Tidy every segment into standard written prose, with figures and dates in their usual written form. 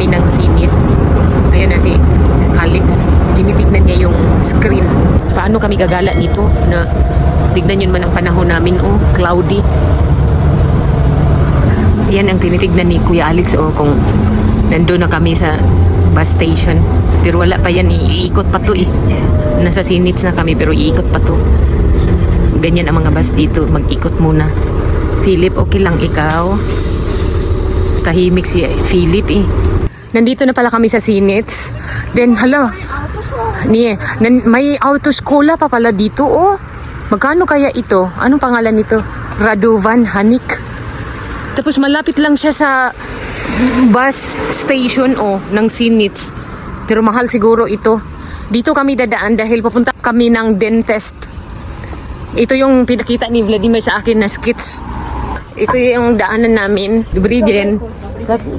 kami ng sinits. Ayan na si Alex. Tinitignan niya yung screen. Paano kami gagala nito? Na tignan yun man ang panahon namin. Oh, cloudy. Yan ang tinitignan ni Kuya Alex. Oh, kung nandun na kami sa bus station. Pero wala pa yan. Iikot pa to eh. Nasa sinits na kami pero iikot pa to. Ganyan ang mga bus dito. Mag-ikot muna. Philip, okay lang ikaw? Tahimik si Philip eh. Nandito na pala kami sa sinits. Then, hala. May autoskola pa pala dito, oh. Magkano kaya ito? Anong pangalan nito? Radovan Hanik. Tapos malapit lang siya sa bus station, oh, ng Sinits. Pero mahal siguro ito. Dito kami dadaan dahil papunta kami ng dentist. Ito yung pinakita ni Vladimir sa akin na sketch. Ito yung daanan namin. Brigen.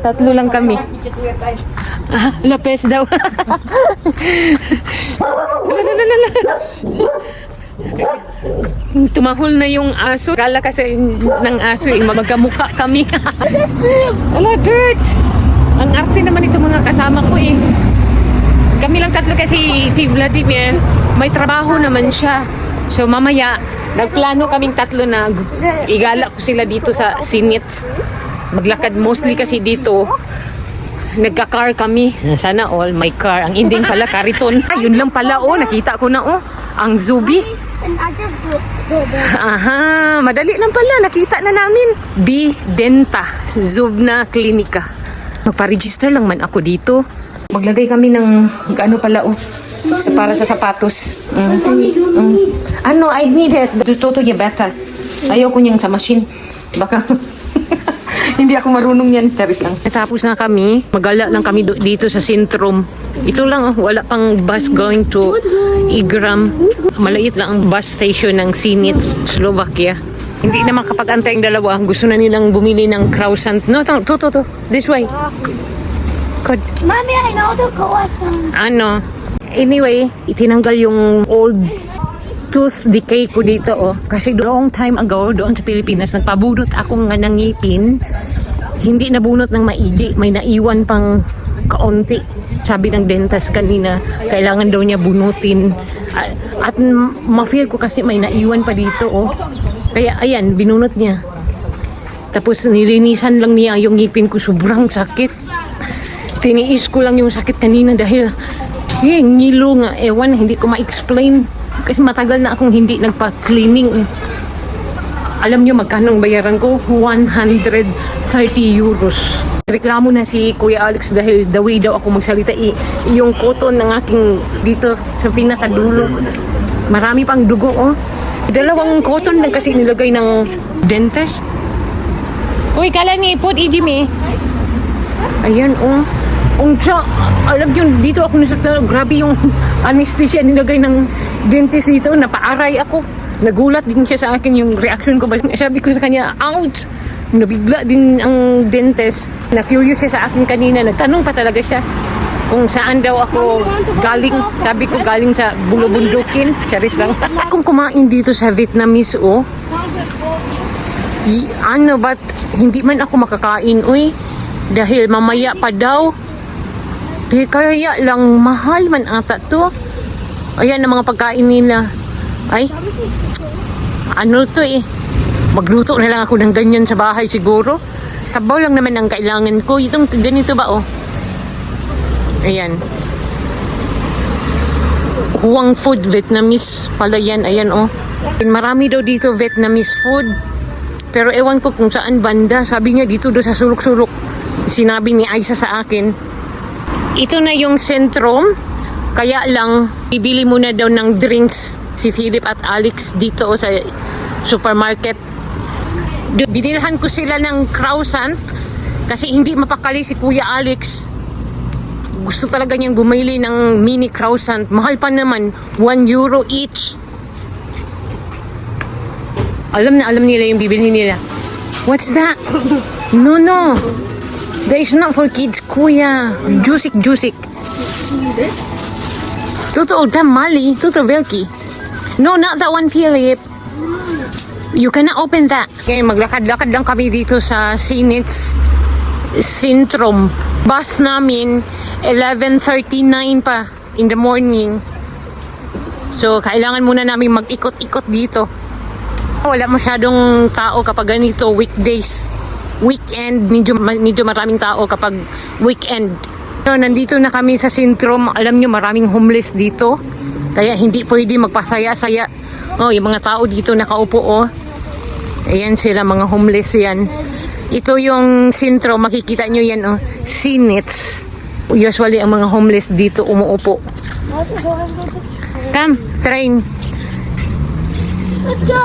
Tatlo lang kami. Lapes daw. Tumahol na yung aso. Kala kasi ng aso magkamukha kami. Ala, dirt! Ang arte naman ito mga kasama ko eh. Kami lang tatlo kasi si Vladimir may trabaho naman siya. So mamaya nagplano kaming tatlo na igala ko sila dito sa Sinits. Maglakad mostly kasi dito. Nagka-car kami. Sana all may car. Ang ending pala kariton. Yun lang pala oh. Nakita ko na oh. Ang Zubi. And I just go there. Aha. Madali lang pala. Nakita na namin. B. Denta. Zubna Klinika. Magpa-register lang man ako dito. Maglagay kami ng ano pala oh. Para sa sapatos. Ano, I need it. Toto ya bata. Ayaw ko niyang sa machine. Baka hindi ako marunong yan. Charis lang. Natapos na kami. Magala lang kami dito sa sentrum. Ito lang, oh, wala pang bus going to Igram. Maliit lang ang bus station ng Sinits, Slovakia. Hindi naman kapag antay ang dalawa. Gusto na nilang bumili ng croissant. No, to. This way. God. Mommy, I know the croissant. Ano? Anyway, itinanggal yung old tooth decay ko dito oh. Kasi long time ago doon sa Pilipinas nagpabunot akong ng ngipin. Hindi nabunot ng maigi, may naiwan pang kaunti. Sabi ng dentist kanina, kailangan daw niya bunutin. At ma-feel ko kasi may naiwan pa dito oh. Kaya ayan, binunot niya. Tapos nilinisan lang niya yung ngipin ko, sobrang sakit. Tiniis ko lang yung sakit kanina dahil ngilo nga, ewan, hindi ko ma-explain. Kasi matagal na akong hindi nagpa-cleaning. Alam nyo magkano ang bayaran ko? 130 euros. Reklamo na si Kuya Alex dahil the way daw ako magsalita. Yung cotton ng aking dito sa pinakadulo. Marami pang dugo, oh. Dalawang cotton lang kasi nilagay ng dentist. Uy, kala ni Ipod, Ijimi. Ayan, oh. Alam nyo, dito ako nasakta. Grabe yung anesthesia nilagay ng dentist dito. Napaaray ako. Nagulat din siya sa akin yung reaction ko. Sabi ko sa kanya, ouch! Nabigla din ang dentist. Na-curious siya sa akin kanina. Nagtanong pa talaga siya kung saan daw ako galing. Sabi ko galing sa Bulubundukin. Charis lang. Kung kumain dito sa Vietnamese, oh. Ano ba't hindi man ako makakain, uy? Dahil mamaya pa daw. Kaya lang mahal man ata to. Ayan ang mga pagkain nila. Ay, ano to eh. Magluto na lang ako ng ganyan sa bahay siguro. Sabaw lang naman ang kailangan ko. Itong ganito ba oh. Ayan. Huang food, Vietnamese pala yan. Ayan oh. Marami daw dito Vietnamese food. Pero ewan ko kung saan banda. Sabi niya dito do sa sulok-sulok. Sinabi ni Aisa sa akin. Ito na yung sentrum. Kaya lang, bibili muna daw ng drinks si Philip at Alex dito sa supermarket. Binilhan ko sila ng croissant kasi hindi mapakali si Kuya Alex. Gusto talaga niyang bumili ng mini croissant. Mahal pa naman, 1 euro each. Alam nila yung bibili nila. What's that? No. That is not for kids, Kuya. Jusik. Tuto, mali. Tuto, Velki. No, not that one, Philip. You cannot open that. Okay, maglakad-lakad lang kami dito sa Sinits. Sintrom. Bus namin 11:39 pa in the morning. So kailangan muna namin mag-ikot-ikot dito. Wala masyadong tao kapag ganito weekdays. Weekend, medyo maraming tao kapag weekend. So, nandito na kami sa Sintrom. Alam nyo, maraming homeless dito. Kaya hindi pwede magpasaya-saya. Oh, yung mga tao dito nakaupo, oh. Ayan sila, mga homeless yan. Ito yung Sintrom, makikita nyo yan, oh. Sinits. Usually, ang mga homeless dito umuupo. Come, train. Let's go!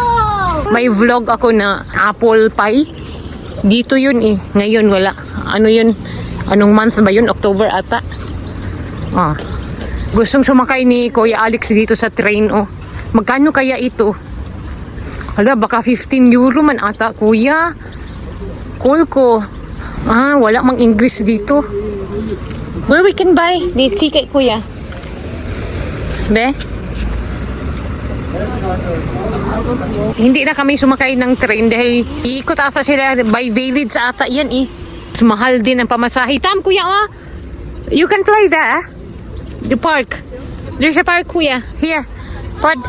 May vlog ako na apple pie. Dito yun eh. Ngayon wala. Ano yun? Anong month ba yun? October ata. Ah. Gustong sumakay ni Kuya Alex dito sa train, oh. Magkano kaya ito? Hala, baka 15 euro man ata, Kuya. Cool ko. Ah, wala mang English dito. Where we can buy? Let's see kay Kuya. Be? Hindi na kami sumakay ng train dahil iikot ata sila by village ata yan eh. Mahal din ang pamasahe. Tam, Kuya, oh. You can play there. The park. There's a park, Kuya. Here. Pod.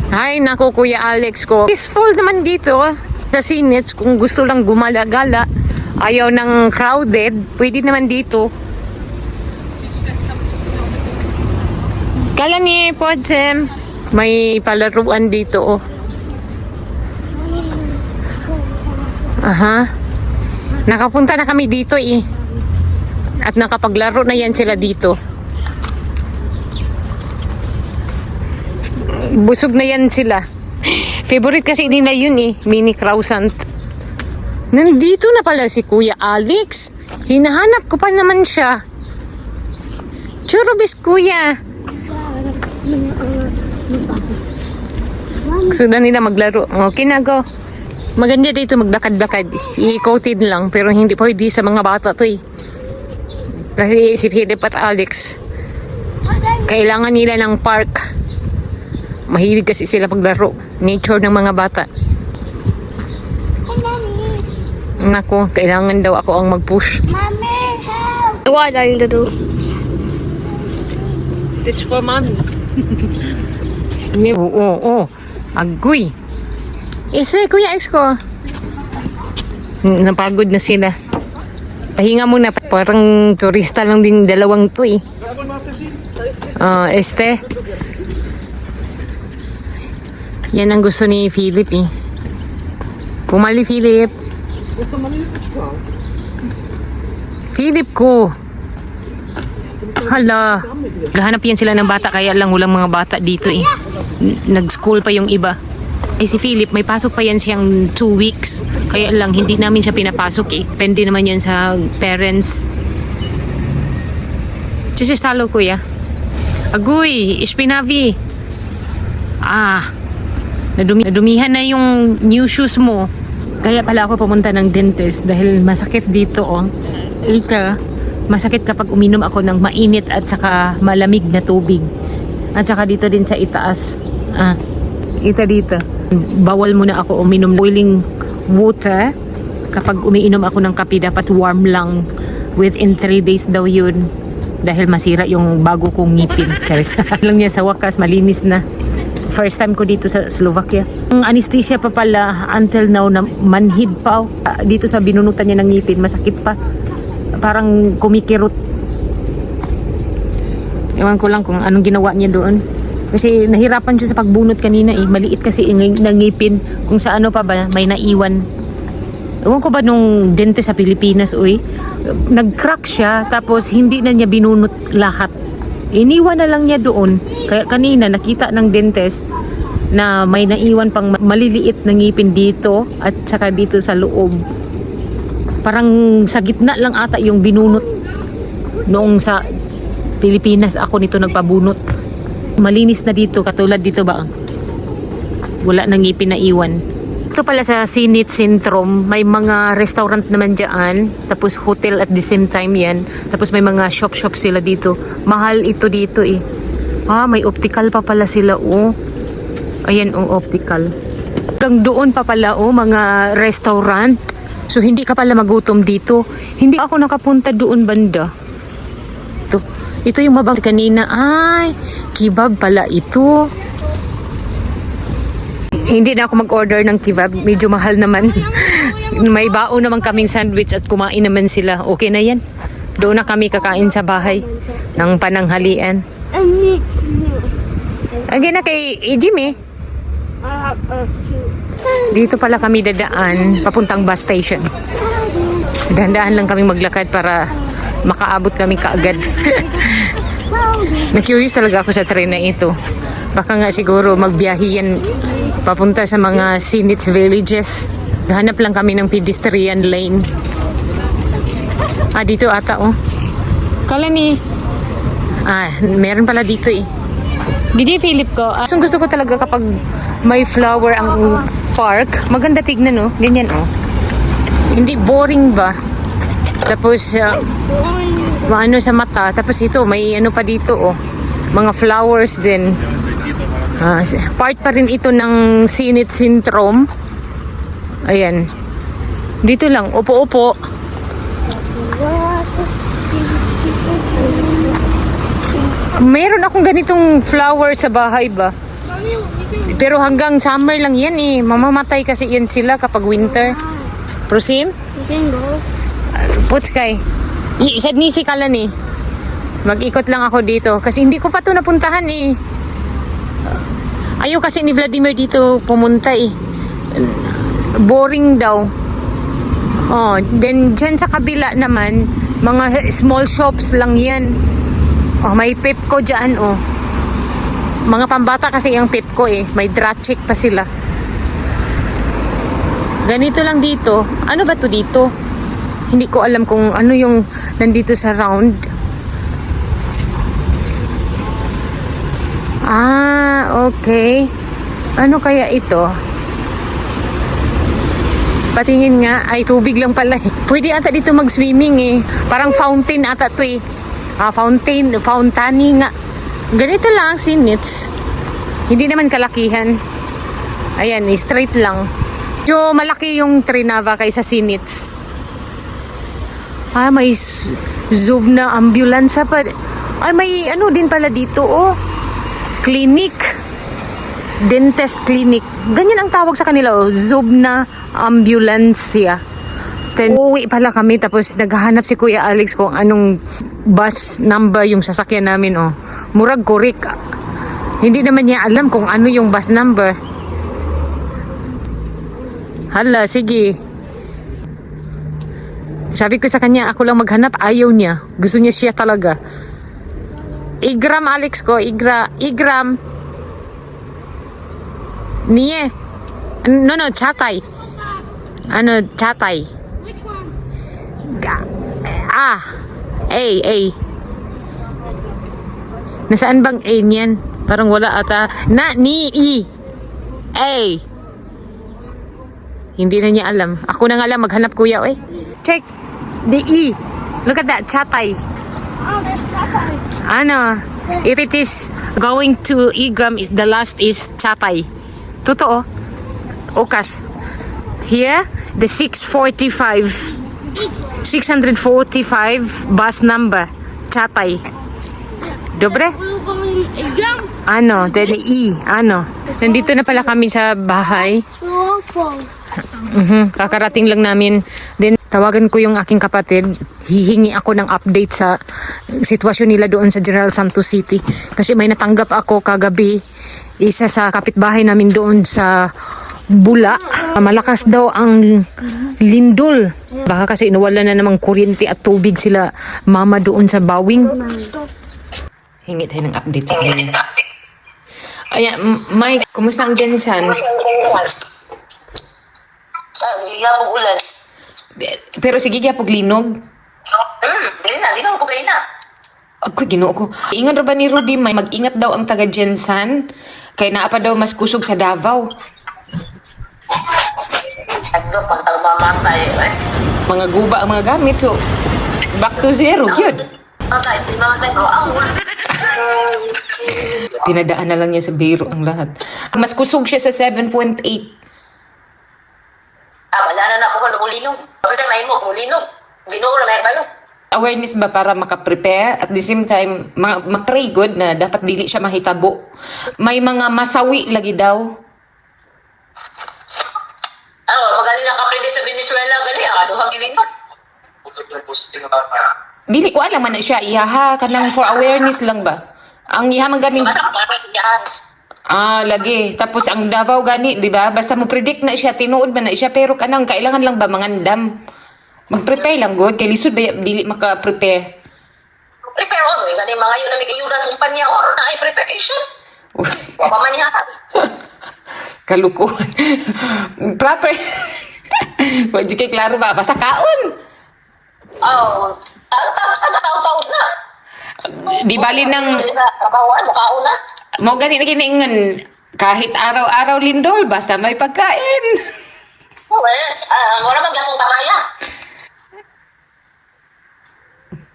Ay, naku, Kuya Alex ko. Peaceful naman dito sa Sinits. Kung gusto lang gumala-gala, ayaw ng crowded, pwede naman dito. Kala ni Podsem, may palaruan dito, oh. Aha. Nakapunta na kami dito, eh. At nakapaglaro na yan sila dito. Busog na yan sila. Favorite kasi nila yun, eh. Mini croissant. Nandito na pala si Kuya Alex. Hinahanap ko pa naman siya. Churubis, Kuya. Gusto na nila maglaro. Okay na, go. Maganda dito maglakad-lakad. I-coated lang, pero hindi pwede sa mga bata to eh. Kasi si Philip at Alex, kailangan nila ng park. Mahilig kasi sila paglaro. Nature ng mga bata. Nako, kailangan daw ako ang mag-push. Mommy, help! What are you going to do? It's for mommy. Oo. Agoy. Isa, Kuya X ko. Napagod na sila. Pahinga muna. Parang turista lang din dalawang to eh. Este. Yan ang gusto ni Philip eh. Pumali, Philip. Philip ko. Hala. Gahanap yan sila ng bata kaya lang walang mga bata dito eh. Nag-school pa yung iba. Eh si Philip, may pasok pa yan siyang 2 weeks. Kaya lang, hindi namin siya pinapasok eh. Depende naman yan sa parents. Just talo, Kuya. Agoy, ispinavi. Ah, nadumihan na yung new shoes mo. Kaya pala ako pumunta ng dentist dahil masakit dito, oh. Ika, masakit kapag uminom ako ng mainit at saka malamig na tubig. At saka dito din sa itaas. Ah, ita dito. Bawal muna ako uminom boiling water. Kapag umiinom ako ng kape, dapat warm lang. Within 3 days daw yun. Dahil masira yung bago kong ngipin. Charis. Lang niya sa wakas, malinis na. First time ko dito sa Slovakia. Ang anesthesia pa pala until now na manhid pa. Dito sa binunutan niya ng ngipin, masakit pa. Parang kumikirot. Ewan ko lang kung anong ginawa niya doon. Kasi nahirapan siya sa pagbunot kanina eh. Maliit kasi ngipin. Kung sa ano pa ba, may naiwan. Ewan ko ba nung dentist sa Pilipinas, uy. Nag-crack siya, tapos hindi na niya binunot lahat. Iniwan na lang niya doon. Kaya kanina nakita ng dentist na may naiwan pang maliliit na ngipin dito at saka dito sa loob. Parang sa gitna lang ata yung binunot. Noong sa Pilipinas ako nito nagpabunot. Malinis na dito, katulad dito ba? Wala nang ngipin na iwan. Ito pala sa Sinits Sintrom, may mga restaurant naman dyan, tapos hotel at the same time yan, tapos may mga shop sila dito. Mahal ito dito eh. Ah, may optical pa pala sila, oh. Ayan, oh, optical. Hanggang doon pa pala, oh, mga restaurant. So, hindi ka pala magutom dito. Hindi ako nakapunta doon banda. Ito yung mabang kanina. Ay, kebab pala ito. Hindi na ako mag-order ng kebab. Medyo mahal naman. May baon naman kaming sandwich at kumain naman sila. Okay na yan. Doon na kami kakain sa bahay ng pananghalian. And it's new. Again na kay Jimmy. I have a few. Dito pala kami dadaan papuntang bus station. Dahan-dahan lang kami maglakad para makaabot kami kaagad. Na-curious talaga ako sa train na ito. Baka nga siguro magbiyahe yan papunta sa mga Sinits villages. Hanap lang kami ng pedestrian lane. Dito ata oh. Kala ni meron pala dito eh. DJ Philip ko. Gusto ko talaga kapag may flower ang park. Maganda tignan oh. Ganyan oh. Hindi boring ba? Tapos maano sa mata. Tapos ito may ano pa dito oh. Mga flowers din. Part pa rin ito ng Sinit Syndrome. Ayan. Dito lang. Upo-upo. Meron akong ganitong flower sa bahay ba? Pero hanggang summer lang yan eh. Mamamatay kasi yan sila kapag winter. Prosim? You can go. Puts kay. Isad ni si Kalan eh. Mag-ikot lang ako dito. Kasi hindi ko pa ito napuntahan eh. Ayaw kasi ni Vladimir dito pumunta eh. Boring daw. Then dyan sa kabila naman, mga small shops lang yan. May Pepco dyan oh. Mga pambata kasi yung Pepco eh. May Drachik pa sila. Ganito lang dito. Ano ba to dito? Hindi ko alam kung ano yung nandito sa round. Okay. Ano kaya ito? Patingin nga. Ay, tubig lang pala eh. Pwede ata dito mag-swimming eh. Parang fountain ata to eh. Fountaini nga. Ganito lang ang Sinits. Hindi naman kalakihan. Ayan, straight lang. So, malaki yung Trinava kaysa Sinits. May Zub na ambulance pa. May ano din pala dito oh. Clinic. Dentist clinic. Ganyan ang tawag sa kanila oh. Zub na ambulansya. Then, uwi pala kami tapos naghahanap si Kuya Alex kung anong bus number yung sasakyan namin oh. Murag korek. Hindi naman niya alam kung ano yung bus number. Hala, sige. Sabi ko sa kanya, ako lang maghanap, ayaw niya. Gusto niya siya talaga. Igram Alex ko, Igram. Niye. No, Chatay. Ano, Chatay. Which one? A. Nasaan bang A niyan? Parang wala ata. I. A. Hindi na niya alam. Ako na nga lang maghanap kuya eh. Check the E. Look at that, Chatay. Oh, that's Popeye. Ano? If it is going to Igram, is the last is Chatay. Totoo. Okas. Here, the 645 bus number. Chatay. Dobre? We're going again. Ano? Then E. Ano? Nandito na pala kami sa bahay. Local. Kakarating lang namin. Then, tawagan ko yung aking kapatid. Hihingi ako ng update sa sitwasyon nila doon sa General Santos City. Kasi may natanggap ako kagabi. Isa sa kapitbahay namin doon sa Bula. Malakas daw ang lindol. Baka kasi nawala na namang kuryente at tubig sila mama doon sa Bawing. Hingi tayo ng update sa kanya. Ayan, Mike, kumusta ang Jensan? Hindi po ulan. Pero sige, gyapog linog. Dili na, di ba ko kayo na? Ako, ginoo ko. Ingat ra ba ni Rudy, may mag-ingat daw ang taga Jensan? Kaya naa pa daw mas kusog sa Davao. Agdo, pag mamatay eh. Mga guba ang mga gamit, so back to zero, yun. Matay, di ba matay, bro? Ang Pinadaan na lang niya sa biro ang lahat. Mas kusog siya sa 7.8. wala na po ko ulinog. Pagkita na mo, ulinog. Ginoo na may balo. Awareness ba para makaprepare at the same time ma-pray good na dapat dili siya mahitabo. May mga masawi lagi daw. Magaling na ka-predict sa Venezuela, galing ang aduhang gilin. Dili ko alam man na siya iyaha kanang for awareness lang ba. Ang iyaha man gani. Lagi. Tapos ang Davao gani, di ba? Basta mo predict na siya, tinuod man na siya pero kanang kailangan lang ba mangandam. Mag-prepare lang good kay lisod ba dili maka-prepare. Prepare on, gani mga yun na may kayuran sa umpanya or na ay preparation. Wa pa man niya. Kalukuhan. Proper. Wadi kay klaro ba? Basta kaon. Taon na. Di bali ng Trabahoan mo kaon na. mo gani na kinaingon kahit araw-araw lindol basta may pagkain. Wala maglakong kamaya.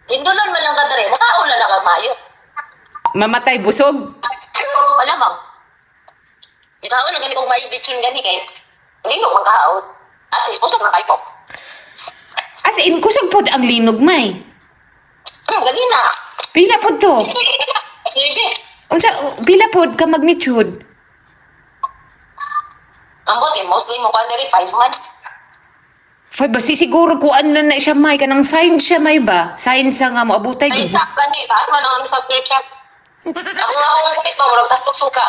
Indulan man lang ka dere, makaon na nakamayo. Mamatay busog. Wala bang. Ikaw na gani kong mayo bitsun gani kay. Hindi mo magkaon. At usap na kayo. As in kusog pod ang linog may. Gani na. Pila pod to? Sige. Unsa pila pod ka magnitude? Ambot mostly mo ka dere 5 months. Fay ba siguro ko ano na siya may kanang sign siya may ba? Sign sa nga moabutay Ay, gud. gani. Taas man ang subscription. Ako nga akong sakit mo, wala tapos suka.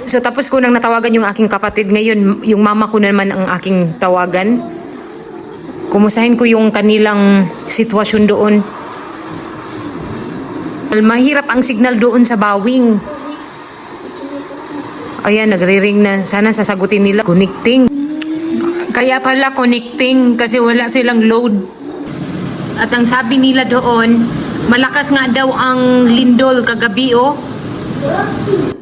So tapos ko nang natawagan yung aking kapatid ngayon, yung mama ko naman ang aking tawagan. Kumusahin ko yung kanilang sitwasyon doon. Mahirap ang signal doon sa Bawing. Ayan, nagre-ring na. Sana sasagutin nila. Connecting. Kaya pala connecting kasi wala silang load. At ang sabi nila doon, malakas nga daw ang lindol kagabi oh.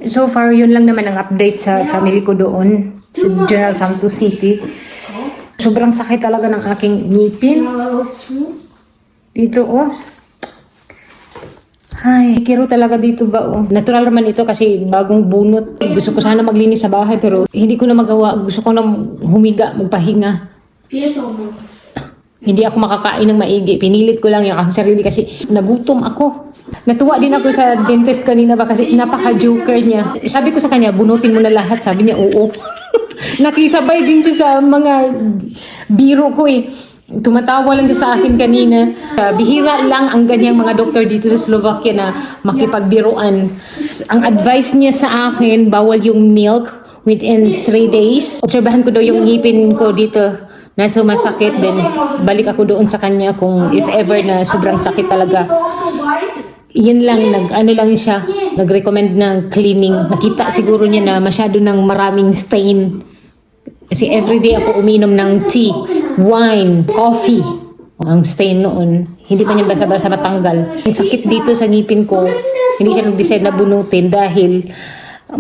So far, yun lang naman ang update sa family ko doon sa General Santos City. Sobrang sakit talaga ng aking ngipin. Dito oh. Ay, kiro talaga dito ba oh. Natural naman ito kasi bagong bunot. Gusto ko sana maglinis sa bahay pero hindi ko na magawa. Gusto ko na humiga, magpahinga. Hindi ako makakain ng maigi. Pinilit ko lang yung aking sarili kasi nagutom ako. Natuwa din ako sa dentist kanina ba kasi napaka-joker niya. Sabi ko sa kanya, bunutin mo na lahat. Sabi niya, oo. Nakisabay din siya sa mga biro ko eh. Tumatawa lang siya sa akin kanina. Bihira lang ang ganyang mga doktor dito sa Slovakia na makipagbiruan. Ang advice niya sa akin, bawal yung milk within 3 days. Obserbahan ko daw yung ngipin ko dito na sumasakit. Then balik ako doon sa kanya kung if ever na sobrang sakit talaga. Yun lang, lang siya, nag-recommend ng cleaning. Nakita siguro niya na masyado ng maraming stain. Kasi everyday ako uminom ng tea, wine, coffee. Ang stain noon, hindi pa niya basa-basa matanggal. Ang sakit dito sa ngipin ko, hindi siya nag-decide na bunutin dahil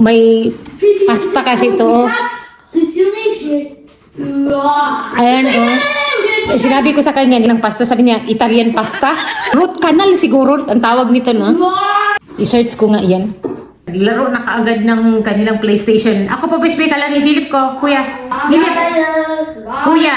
may pasta kasi ito. Ayan oh. Sinabi ko sa kanya ng pasta, sabi niya, Italian pasta. Root canal siguro, ang tawag nito no. I-search ko nga yan. Laro na kaagad ng kanilang PlayStation. Ako pa bisbay ka lang ni Philip ko, kuya. Philip. Kuya.